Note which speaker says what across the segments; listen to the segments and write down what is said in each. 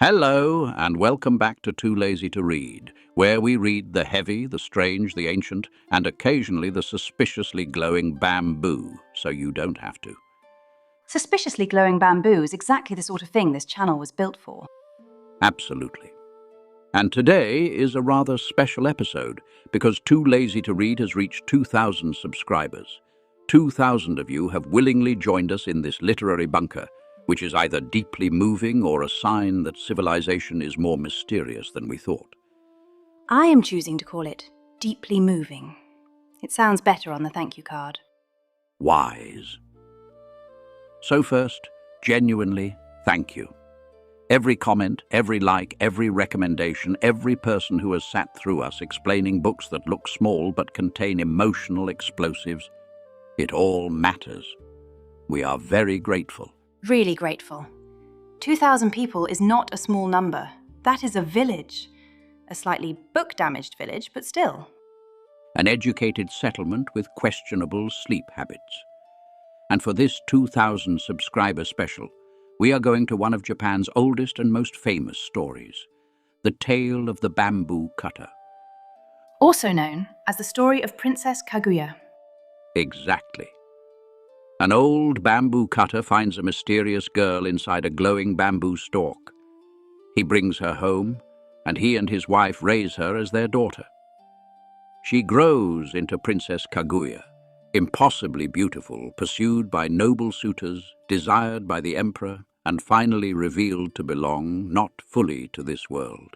Speaker 1: Hello, and welcome back to Too Lazy to Read, where we read the heavy, the strange, the ancient, and occasionally the suspiciously glowing bamboo, so you don't have to.
Speaker 2: Suspiciously glowing bamboo is exactly the sort of thing this channel was built for.
Speaker 1: Absolutely. And today is a rather special episode, because Too Lazy to Read has reached 2,000 subscribers. 2,000 of you have willingly joined us in this literary bunker, which is either deeply moving or a sign that civilization is more mysterious than we thought.
Speaker 2: I am choosing to call it deeply moving. It sounds better on the thank you card.
Speaker 1: Wise. So first, genuinely, thank you. Every comment, every like, every recommendation, every person who has sat through us explaining books that look small but contain emotional explosives, it all matters. We are very grateful.
Speaker 2: Really grateful. 2,000 people is not a small number. That is a village. A slightly book-damaged village, but still.
Speaker 1: An educated settlement with questionable sleep habits. And for this 2,000 subscriber special, we are going to one of Japan's oldest and most famous stories, the tale of the bamboo cutter.
Speaker 2: Also known as the story of Princess Kaguya.
Speaker 1: Exactly. An old bamboo cutter finds a mysterious girl inside a glowing bamboo stalk. He brings her home, and he and his wife raise her as their daughter. She grows into Princess Kaguya, impossibly beautiful, pursued by noble suitors, desired by the emperor, and finally revealed to belong not fully to this world.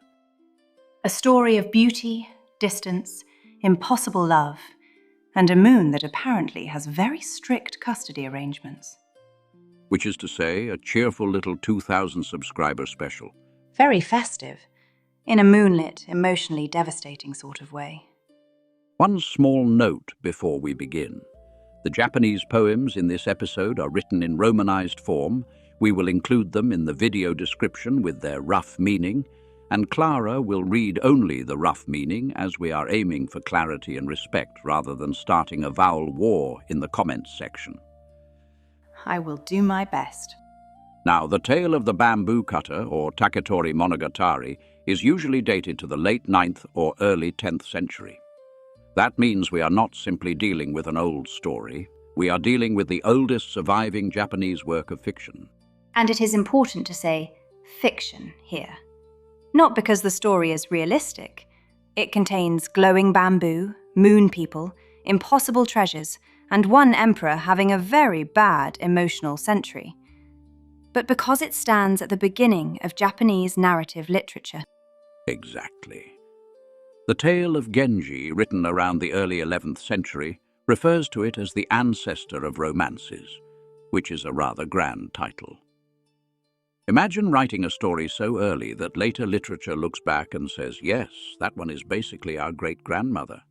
Speaker 2: A story of beauty, distance, impossible love, and a moon that apparently has very strict custody arrangements.
Speaker 1: Which is to say, a cheerful little 2,000 subscriber special.
Speaker 2: Very festive, in a moonlit, emotionally devastating sort of way.
Speaker 1: One small note before we begin. The Japanese poems in this episode are written in Romanized form. We will include them in the video description with their rough meaning, and Clara will read only the rough meaning as we are aiming for clarity and respect rather than starting a vowel war in the comments section.
Speaker 2: I will do my best.
Speaker 1: Now, the tale of the bamboo cutter, or Taketori Monogatari, is usually dated to the late 9th or early 10th century. That means we are not simply dealing with an old story, we are dealing with the oldest surviving Japanese work of fiction.
Speaker 2: And it is important to say fiction here. Not because the story is realistic. It contains glowing bamboo, moon people, impossible treasures, and one emperor having a very bad emotional century. But because it stands at the beginning of Japanese narrative literature.
Speaker 1: Exactly. The tale of Genji, written around the early 11th century, refers to it as the ancestor of romances, which is a rather grand title. Imagine writing a story so early that later literature looks back and says, yes, that one is basically our great-grandmother.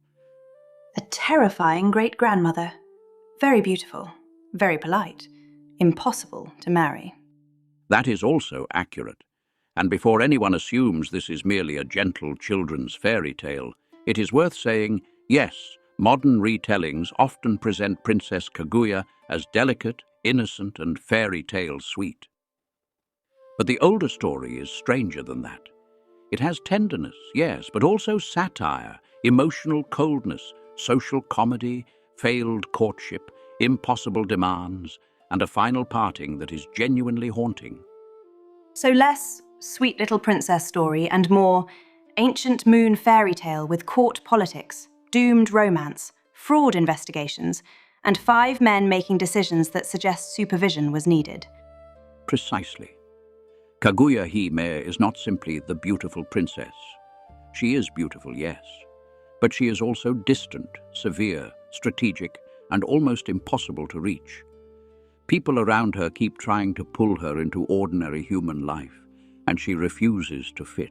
Speaker 2: A terrifying great-grandmother. Very beautiful, very polite, impossible to marry.
Speaker 1: That is also accurate. And before anyone assumes this is merely a gentle children's fairy tale, it is worth saying, yes, modern retellings often present Princess Kaguya as delicate, innocent, and fairy tale sweet. But the older story is stranger than that. It has tenderness, yes, but also satire, emotional coldness, social comedy, failed courtship, impossible demands, and a final parting that is genuinely haunting.
Speaker 2: So less sweet little princess story and more ancient moon fairy tale with court politics, doomed romance, fraud investigations, and 5 men making decisions that suggest supervision was needed.
Speaker 1: Precisely. Kaguya-hime is not simply the beautiful princess. She is beautiful, yes, but she is also distant, severe, strategic, and almost impossible to reach. People around her keep trying to pull her into ordinary human life, and she refuses to fit.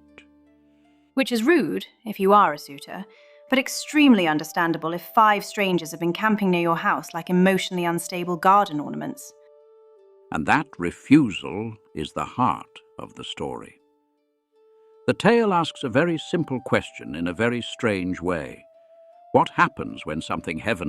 Speaker 2: Which is rude, if you are a suitor, but extremely understandable if 5 strangers have been camping near your house like emotionally unstable garden ornaments.
Speaker 1: And that refusal is the heart of the story. The tale asks a very simple question in a very strange way. What happens when something heavenly